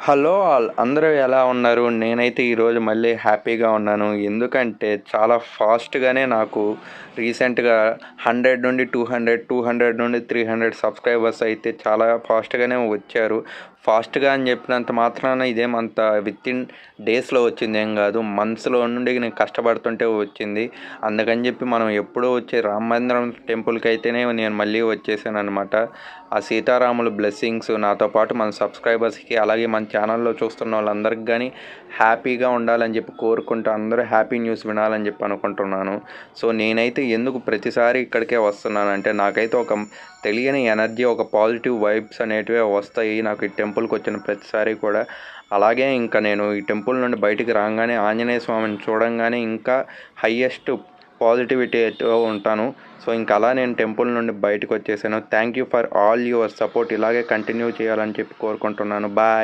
Hello all అందరూ ఎలా ఉన్నారు? నేనైతే ఈరోజు మళ్ళీ హ్యాపీగా ఉన్నాను. ఎందుకంటే చాలా ఫాస్ట్‌గానే నాకు రీసెంట్‌గా 100 నుండి 200, 200 నుండి 300 సబ్స్క్రైబర్స్ అయితే చాలా ఫాస్ట్‌గానే వచ్చారు. ఫాస్ట్‌గా అని చెప్పినంత మాత్రాన ఇదేమంత వితిన్ డేస్‌లో వచ్చిందేం కాదు. మంత్స్‌లో నుండి నేను కష్టపడుతుంటే వచ్చింది. అందుకని చెప్పి మనం ఎప్పుడూ వచ్చే రామ మందిరం టెంపుల్‌కి అయితేనే నేను మళ్ళీ వచ్చేసాననమాట. ఆ సీతారాముల బ్లెస్సింగ్స్ నాతో పాటు మన సబ్స్క్రైబర్స్‌కి అలాగే మన ఛానల్‌లో చూస్తున్న వాళ్ళందరికి గానీ హ్యాపీగా ఉండాలని చెప్పి కోరుకుంటూ అందరూ హ్యాపీ న్యూస్ వినాలని చెప్పి అనుకుంటున్నాను. సో నేనైతే ఎందుకు ప్రతిసారి ఇక్కడికే వస్తున్నానంటే నాకైతే ఒక తెలియని ఎనర్జీ, ఒక పాజిటివ్ వైబ్స్ అనేటివి వస్తాయి నాకు ఈ టెంపుల్కి వచ్చిన ప్రతిసారి కూడా. అలాగే ఇంకా నేను ఈ టెంపుల్ నుండి బయటికి రాగానే ఆంజనేయ స్వామిని చూడంగానే ఇంకా హయ్యెస్ట్ పాజిటివిటీతో ఉంటాను. సో ఇంక అలా నేను టెంపుల్ నుండి బయటకు వచ్చేసాను. Thank you for all your support. ఇలాగే కంటిన్యూ చేయాలని చెప్పి కోరుకుంటున్నాను. బాయ్.